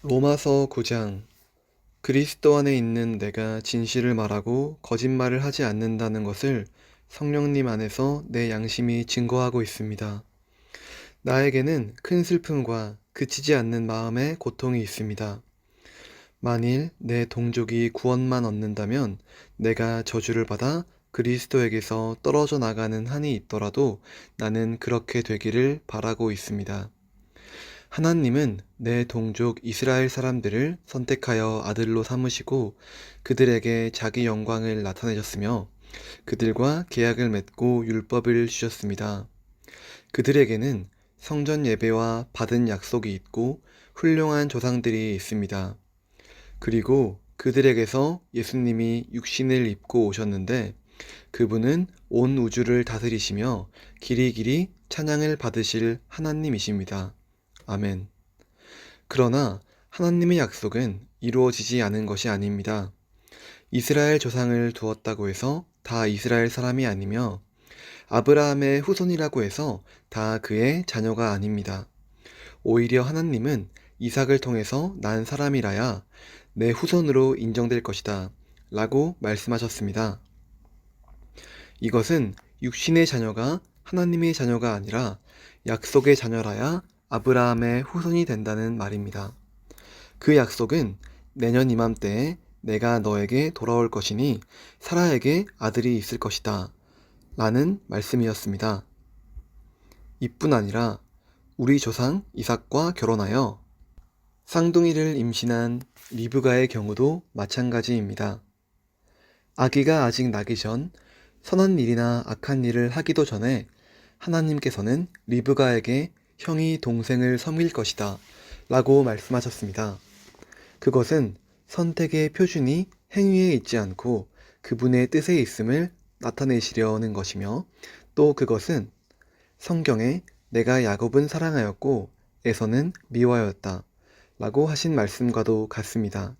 로마서 9장. 그리스도 안에 있는 내가 진실을 말하고 거짓말을 하지 않는다는 것을 성령님 안에서 내 양심이 증거하고 있습니다. 나에게는 큰 슬픔과 그치지 않는 마음의 고통이 있습니다. 만일 내 동족이 구원만 얻는다면 내가 저주를 받아 그리스도에게서 떨어져 나가는 한이 있더라도 나는 그렇게 되기를 바라고 있습니다. 하나님은 내 동족 이스라엘 사람들을 선택하여 아들로 삼으시고 그들에게 자기 영광을 나타내셨으며 그들과 계약을 맺고 율법을 주셨습니다. 그들에게는 성전 예배와 받은 약속이 있고 훌륭한 조상들이 있습니다. 그리고 그들에게서 예수님이 육신을 입고 오셨는데 그분은 온 우주를 다스리시며 길이길이 찬양을 받으실 하나님이십니다. 아멘. 그러나 하나님의 약속은 이루어지지 않은 것이 아닙니다. 이스라엘 조상을 두었다고 해서 다 이스라엘 사람이 아니며 아브라함의 후손이라고 해서 다 그의 자녀가 아닙니다. 오히려 하나님은 이삭을 통해서 난 사람이라야 내 후손으로 인정될 것이다 라고 말씀하셨습니다. 이것은 육신의 자녀가 하나님의 자녀가 아니라 약속의 자녀라야 아브라함의 후손이 된다는 말입니다. 그 약속은 내년 이맘때에 내가 너에게 돌아올 것이니 사라에게 아들이 있을 것이다 라는 말씀이었습니다. 이뿐 아니라 우리 조상 이삭과 결혼하여 쌍둥이를 임신한 리브가의 경우도 마찬가지입니다. 아기가 아직 나기 전 선한 일이나 악한 일을 하기도 전에 하나님께서는 리브가에게 형이 동생을 섬길 것이다 라고 말씀하셨습니다. 그것은 선택의 표준이 행위에 있지 않고 그분의 뜻에 있음을 나타내시려는 것이며 또 그것은 성경에 내가 야곱은 사랑하였고 에서는 미워하였다 라고 하신 말씀과도 같습니다.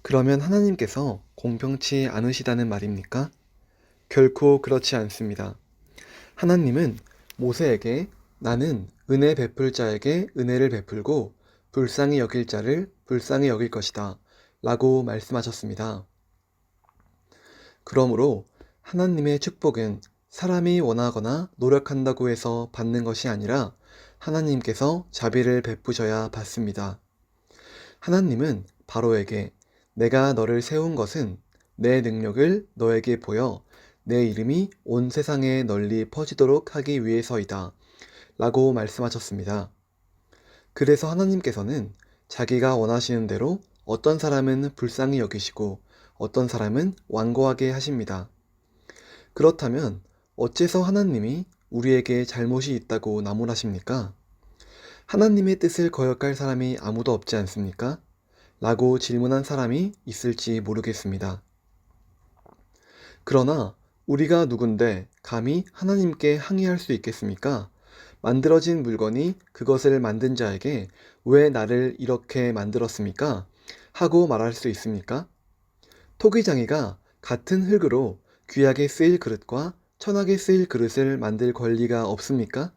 그러면 하나님께서 공평치 않으시다는 말입니까? 결코 그렇지 않습니다. 하나님은 모세에게 나는 은혜 베풀 자에게 은혜를 베풀고 불쌍히 여길 자를 불쌍히 여길 것이다 라고 말씀하셨습니다. 그러므로 하나님의 축복은 사람이 원하거나 노력한다고 해서 받는 것이 아니라 하나님께서 자비를 베푸셔야 받습니다. 하나님은 바로에게 내가 너를 세운 것은 내 능력을 너에게 보여 내 이름이 온 세상에 널리 퍼지도록 하기 위해서이다 라고 말씀하셨습니다. 그래서 하나님께서는 자기가 원하시는 대로 어떤 사람은 불쌍히 여기시고 어떤 사람은 완고하게 하십니다. 그렇다면 어째서 하나님이 우리에게 잘못이 있다고 나무라십니까? 하나님의 뜻을 거역할 사람이 아무도 없지 않습니까? 라고 질문한 사람이 있을지 모르겠습니다. 그러나 우리가 누군데 감히 하나님께 항의할 수 있겠습니까? 만들어진 물건이 그것을 만든 자에게 왜 나를 이렇게 만들었습니까? 하고 말할 수 있습니까? 토기장이가 같은 흙으로 귀하게 쓰일 그릇과 천하게 쓰일 그릇을 만들 권리가 없습니까?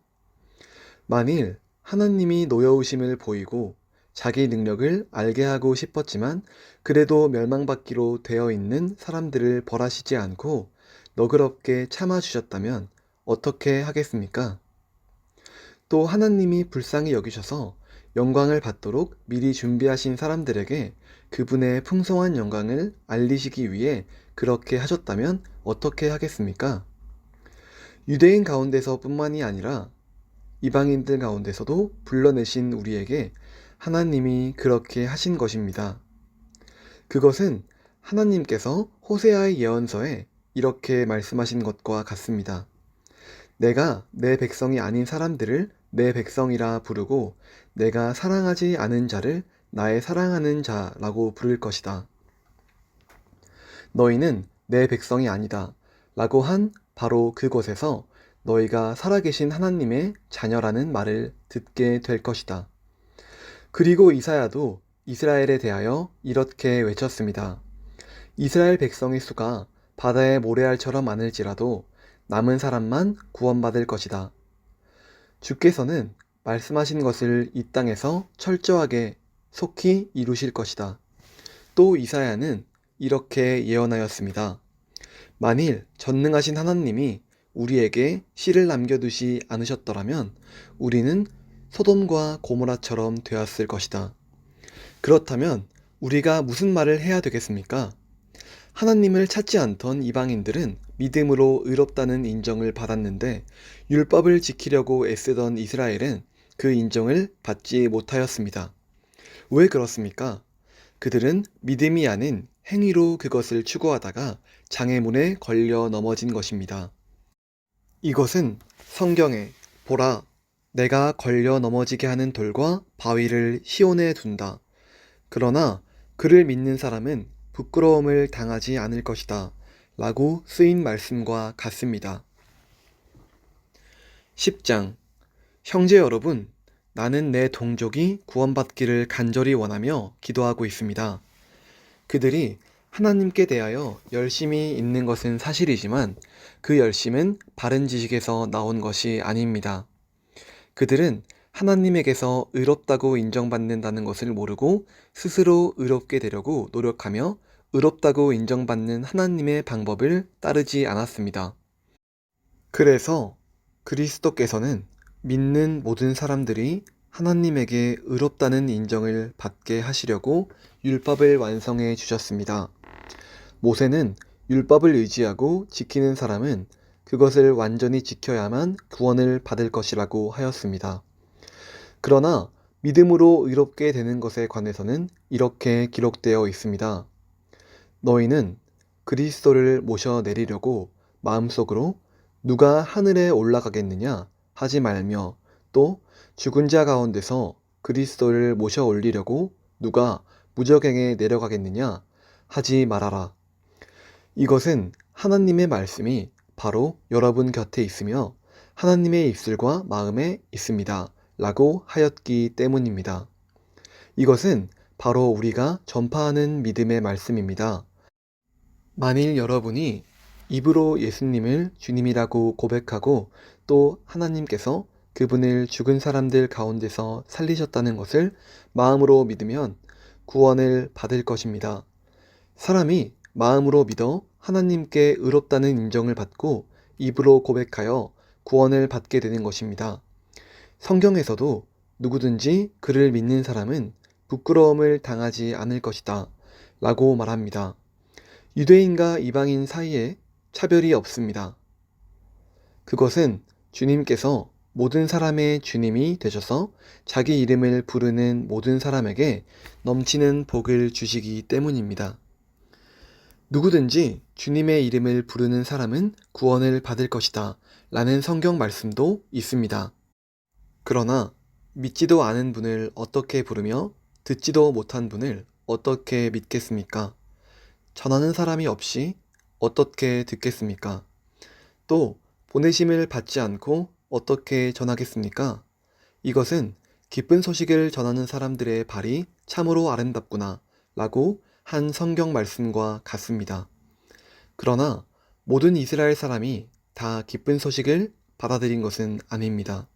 만일 하나님이 노여우심을 보이고 자기 능력을 알게 하고 싶었지만 그래도 멸망받기로 되어 있는 사람들을 벌하시지 않고 너그럽게 참아주셨다면 어떻게 하겠습니까? 또 하나님이 불쌍히 여기셔서 영광을 받도록 미리 준비하신 사람들에게 그분의 풍성한 영광을 알리시기 위해 그렇게 하셨다면 어떻게 하겠습니까? 유대인 가운데서 뿐만이 아니라 이방인들 가운데서도 불러내신 우리에게 하나님이 그렇게 하신 것입니다. 그것은 하나님께서 호세아의 예언서에 이렇게 말씀하신 것과 같습니다. 내가 내 백성이 아닌 사람들을 내 백성이라 부르고 내가 사랑하지 않은 자를 나의 사랑하는 자라고 부를 것이다. 너희는 내 백성이 아니다 라고 한 바로 그곳에서 너희가 살아계신 하나님의 자녀라는 말을 듣게 될 것이다. 그리고 이사야도 이스라엘에 대하여 이렇게 외쳤습니다. 이스라엘 백성의 수가 바다의 모래알처럼 많을지라도 남은 사람만 구원받을 것이다. 주께서는 말씀하신 것을 이 땅에서 철저하게 속히 이루실 것이다. 또 이사야는 이렇게 예언하였습니다. 만일 전능하신 하나님이 우리에게 씨를 남겨두지 않으셨더라면 우리는 소돔과 고모라처럼 되었을 것이다. 그렇다면 우리가 무슨 말을 해야 되겠습니까? 하나님을 찾지 않던 이방인들은 믿음으로 의롭다는 인정을 받았는데 율법을 지키려고 애쓰던 이스라엘은 그 인정을 받지 못하였습니다. 왜 그렇습니까? 그들은 믿음이 아닌 행위로 그것을 추구하다가 장애물에 걸려 넘어진 것입니다. 이것은 성경에 보라, 내가 걸려 넘어지게 하는 돌과 바위를 시온에 둔다. 그러나 그를 믿는 사람은 부끄러움을 당하지 않을 것이다. 라고 쓰인 말씀과 같습니다. 10장. 형제 여러분, 나는 내 동족이 구원받기를 간절히 원하며 기도하고 있습니다. 그들이 하나님께 대하여 열심히 있는 것은 사실이지만 그 열심은 바른 지식에서 나온 것이 아닙니다. 그들은 하나님에게서 의롭다고 인정받는다는 것을 모르고 스스로 의롭게 되려고 노력하며 의롭다고 인정받는 하나님의 방법을 따르지 않았습니다. 그래서 그리스도께서는 믿는 모든 사람들이 하나님에게 의롭다는 인정을 받게 하시려고 율법을 완성해 주셨습니다. 모세는 율법을 의지하고 지키는 사람은 그것을 완전히 지켜야만 구원을 받을 것이라고 하였습니다. 그러나 믿음으로 의롭게 되는 것에 관해서는 이렇게 기록되어 있습니다. 너희는 그리스도를 모셔내리려고 마음속으로 누가 하늘에 올라가겠느냐 하지 말며 또 죽은 자 가운데서 그리스도를 모셔 올리려고 누가 무저갱에 내려가겠느냐 하지 말아라. 이것은 하나님의 말씀이 바로 여러분 곁에 있으며 하나님의 입술과 마음에 있습니다. 라고 하였기 때문입니다. 이것은 바로 우리가 전파하는 믿음의 말씀입니다. 만일 여러분이 입으로 예수님을 주님이라고 고백하고 또 하나님께서 그분을 죽은 사람들 가운데서 살리셨다는 것을 마음으로 믿으면 구원을 받을 것입니다. 사람이 마음으로 믿어 하나님께 의롭다는 인정을 받고 입으로 고백하여 구원을 받게 되는 것입니다. 성경에서도 누구든지 그를 믿는 사람은 부끄러움을 당하지 않을 것이다 라고 말합니다. 유대인과 이방인 사이에 차별이 없습니다. 그것은 주님께서 모든 사람의 주님이 되셔서 자기 이름을 부르는 모든 사람에게 넘치는 복을 주시기 때문입니다. 누구든지 주님의 이름을 부르는 사람은 구원을 받을 것이다 라는 성경 말씀도 있습니다. 그러나 믿지도 않은 분을 어떻게 부르며 듣지도 못한 분을 어떻게 믿겠습니까? 전하는 사람이 없이 어떻게 듣겠습니까? 또 보내심을 받지 않고 어떻게 전하겠습니까? 이것은 기쁜 소식을 전하는 사람들의 발이 참으로 아름답구나 라고 한 성경 말씀과 같습니다. 그러나 모든 이스라엘 사람이 다 기쁜 소식을 받아들인 것은 아닙니다.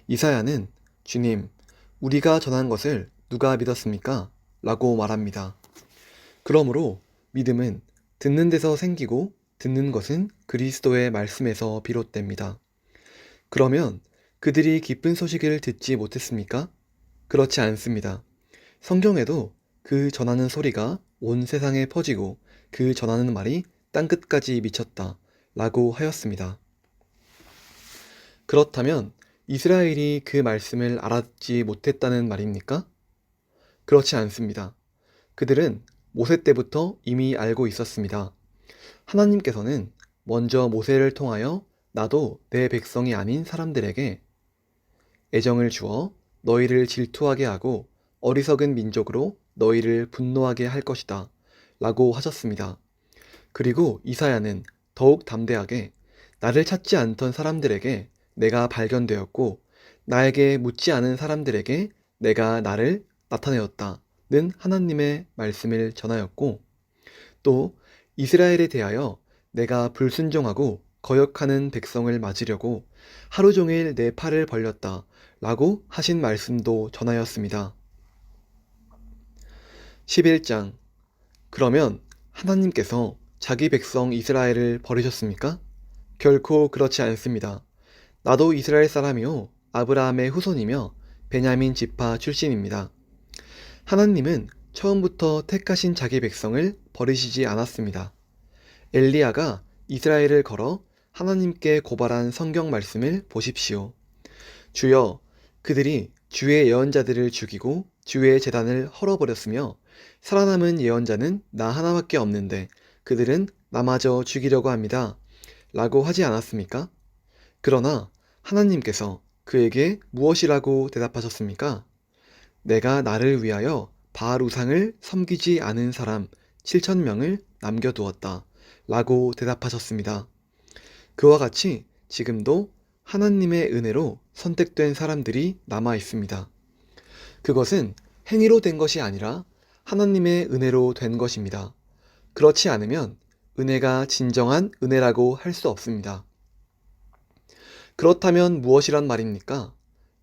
이사야는 주님, 우리가 전한 것을 누가 믿었습니까? 라고 말합니다. 그러므로 믿음은 듣는 데서 생기고 듣는 것은 그리스도의 말씀에서 비롯됩니다. 그러면 그들이 기쁜 소식을 듣지 못했습니까? 그렇지 않습니다. 성경에도 그 전하는 소리가 온 세상에 퍼지고 그 전하는 말이 땅끝까지 미쳤다 라고 하였습니다. 그렇다면 이스라엘이 그 말씀을 알아듣지 못했다는 말입니까? 그렇지 않습니다. 그들은 모세 때부터 이미 알고 있었습니다. 하나님께서는 먼저 모세를 통하여 나도 내 백성이 아닌 사람들에게 애정을 주어 너희를 질투하게 하고 어리석은 민족으로 너희를 분노하게 할 것이다 라고 하셨습니다. 그리고 이사야는 더욱 담대하게 나를 찾지 않던 사람들에게 내가 발견되었고 나에게 묻지 않은 사람들에게 내가 나를 나타내었다는 하나님의 말씀을 전하였고 또 이스라엘에 대하여 내가 불순종하고 거역하는 백성을 맞으려고 하루 종일 내 팔을 벌렸다 라고 하신 말씀도 전하였습니다. 11장. 그러면 하나님께서 자기 백성 이스라엘을 버리셨습니까? 결코 그렇지 않습니다. 나도 이스라엘 사람이요 아브라함의 후손이며 베냐민 지파 출신입니다. 하나님은 처음부터 택하신 자기 백성을 버리시지 않았습니다. 엘리야가 이스라엘을 걸어 하나님께 고발한 성경 말씀을 보십시오. 주여, 그들이 주의 예언자들을 죽이고 주의 제단을 헐어버렸으며 살아남은 예언자는 나 하나밖에 없는데 그들은 나마저 죽이려고 합니다. 라고 하지 않았습니까? 그러나 하나님께서 그에게 무엇이라고 대답하셨습니까? 내가 나를 위하여 바알 우상을 섬기지 않은 사람 7,000명을 남겨두었다. 라고 대답하셨습니다. 그와 같이 지금도 하나님의 은혜로 선택된 사람들이 남아 있습니다. 그것은 행위로 된 것이 아니라 하나님의 은혜로 된 것입니다. 그렇지 않으면 은혜가 진정한 은혜라고 할 수 없습니다. 그렇다면 무엇이란 말입니까?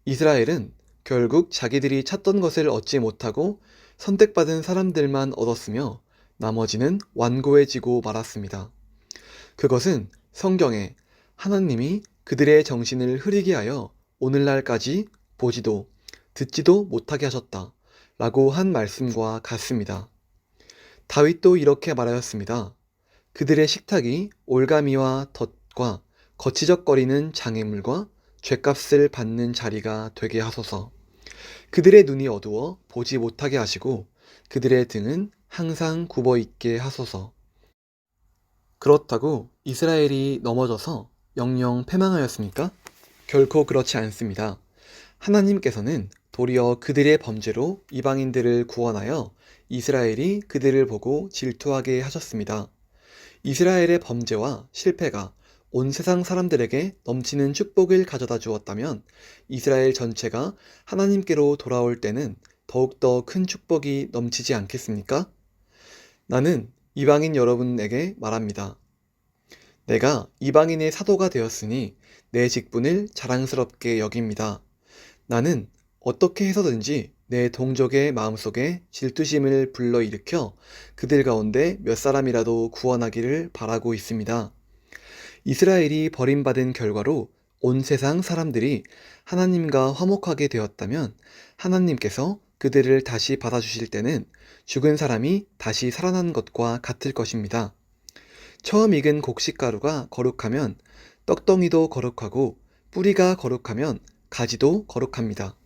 이스라엘은 결국 자기들이 찾던 것을 얻지 못하고 선택받은 사람들만 얻었으며 나머지는 완고해지고 말았습니다. 그것은 성경에 하나님이 그들의 정신을 흐리게 하여 오늘날까지 보지도 듣지도 못하게 하셨다 라고 한 말씀과 같습니다. 다윗도 이렇게 말하였습니다. 그들의 식탁이 올가미와 덫과 거치적거리는 장애물과 죗값을 받는 자리가 되게 하소서. 그들의 눈이 어두워 보지 못하게 하시고 그들의 등은 항상 굽어 있게 하소서. 그렇다고 이스라엘이 넘어져서 영영 패망하였습니까? 결코 그렇지 않습니다. 하나님께서는 도리어 그들의 범죄로 이방인들을 구원하여 이스라엘이 그들을 보고 질투하게 하셨습니다. 이스라엘의 범죄와 실패가 온 세상 사람들에게 넘치는 축복을 가져다 주었다면 이스라엘 전체가 하나님께로 돌아올 때는 더욱더 큰 축복이 넘치지 않겠습니까? 나는 이방인 여러분에게 말합니다. 내가 이방인의 사도가 되었으니 내 직분을 자랑스럽게 여깁니다. 나는 어떻게 해서든지 내 동족의 마음속에 질투심을 불러일으켜 그들 가운데 몇 사람이라도 구원하기를 바라고 있습니다. 이스라엘이 버림받은 결과로 온 세상 사람들이 하나님과 화목하게 되었다면 하나님께서 그들을 다시 받아주실 때는 죽은 사람이 다시 살아난 것과 같을 것입니다. 처음 익은 곡식가루가 거룩하면 떡덩이도 거룩하고 뿌리가 거룩하면 가지도 거룩합니다.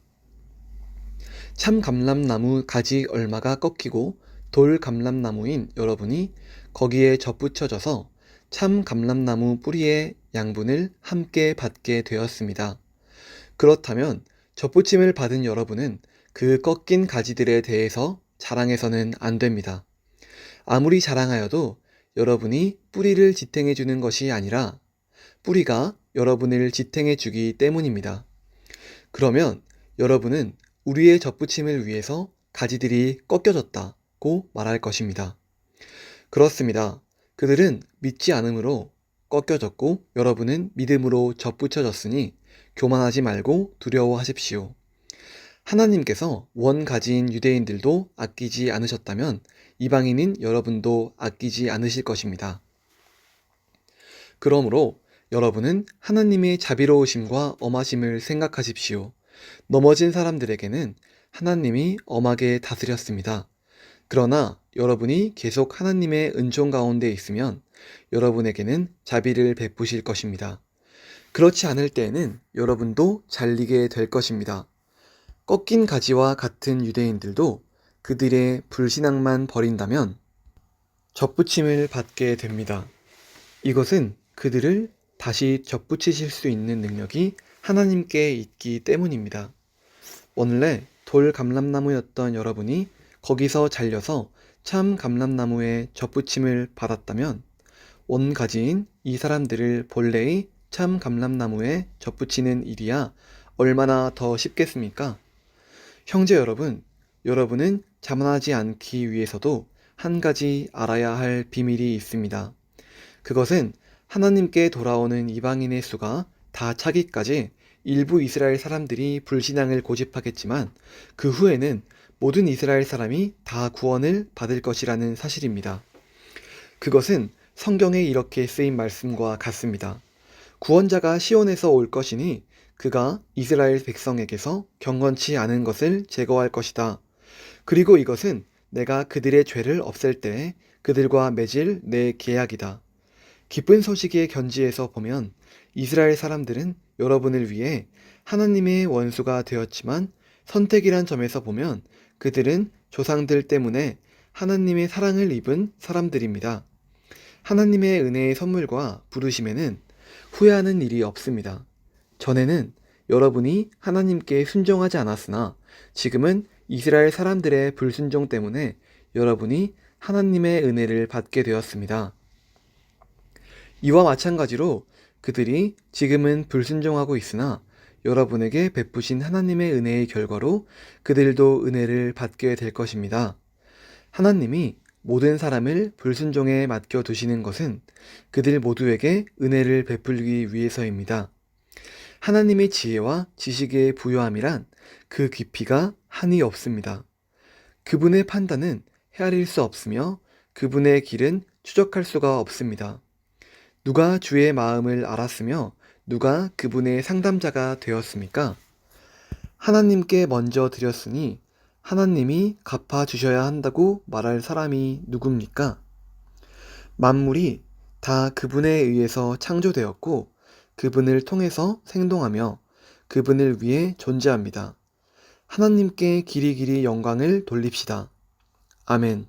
참 감람나무 가지 얼마가 꺾이고 돌 감람나무인 여러분이 거기에 접붙여져서 참 감람나무 뿌리의 양분을 함께 받게 되었습니다. 그렇다면 접붙임을 받은 여러분은 그 꺾인 가지들에 대해서 자랑해서는 안 됩니다. 아무리 자랑하여도 여러분이 뿌리를 지탱해 주는 것이 아니라 뿌리가 여러분을 지탱해 주기 때문입니다. 그러면 여러분은 우리의 접붙임을 위해서 가지들이 꺾여졌다고 말할 것입니다. 그렇습니다. 그들은 믿지 않음으로 꺾여졌고 여러분은 믿음으로 접붙여졌으니 교만하지 말고 두려워하십시오. 하나님께서 원가지인 유대인들도 아끼지 않으셨다면 이방인인 여러분도 아끼지 않으실 것입니다. 그러므로 여러분은 하나님의 자비로우심과 엄하심을 생각하십시오. 넘어진 사람들에게는 하나님이 엄하게 다스렸습니다. 그러나 여러분이 계속 하나님의 은총 가운데 있으면 여러분에게는 자비를 베푸실 것입니다. 그렇지 않을 때에는 여러분도 잘리게 될 것입니다. 꺾인 가지와 같은 유대인들도 그들의 불신앙만 버린다면 접붙임을 받게 됩니다. 이것은 그들을 다시 접붙이실 수 있는 능력이 하나님께 있기 때문입니다. 원래 돌 감람나무였던 여러분이 거기서 잘려서 참 감람나무에 접붙임을 받았다면 원가지인 이 사람들을 본래의 참 감람나무에 접붙이는 일이야 얼마나 더 쉽겠습니까? 형제 여러분, 여러분은 자만하지 않기 위해서도 한 가지 알아야 할 비밀이 있습니다. 그것은 하나님께 돌아오는 이방인의 수가 다 차기까지 일부 이스라엘 사람들이 불신앙을 고집하겠지만 그 후에는 모든 이스라엘 사람이 다 구원을 받을 것이라는 사실입니다. 그것은 성경에 이렇게 쓰인 말씀과 같습니다. 구원자가 시온에서 올 것이니 그가 이스라엘 백성에게서 경건치 않은 것을 제거할 것이다. 그리고 이것은 내가 그들의 죄를 없앨 때에 그들과 맺을 내 계약이다. 기쁜 소식의 견지에서 보면 이스라엘 사람들은 여러분을 위해 하나님의 원수가 되었지만 선택이란 점에서 보면 그들은 조상들 때문에 하나님의 사랑을 입은 사람들입니다. 하나님의 은혜의 선물과 부르심에는 후회하는 일이 없습니다. 전에는 여러분이 하나님께 순종하지 않았으나 지금은 이스라엘 사람들의 불순종 때문에 여러분이 하나님의 은혜를 받게 되었습니다. 이와 마찬가지로 그들이 지금은 불순종하고 있으나 여러분에게 베푸신 하나님의 은혜의 결과로 그들도 은혜를 받게 될 것입니다. 하나님이 모든 사람을 불순종에 맡겨두시는 것은 그들 모두에게 은혜를 베풀기 위해서입니다. 하나님의 지혜와 지식의 부요함이란 그 깊이가 한이 없습니다. 그분의 판단은 헤아릴 수 없으며 그분의 길은 추적할 수가 없습니다. 누가 주의 마음을 알았으며 누가 그분의 상담자가 되었습니까? 하나님께 먼저 드렸으니 하나님이 갚아주셔야 한다고 말할 사람이 누굽니까? 만물이 다 그분에 의해서 창조되었고 그분을 통해서 생동하며 그분을 위해 존재합니다. 하나님께 길이 영광을 돌립시다. 아멘.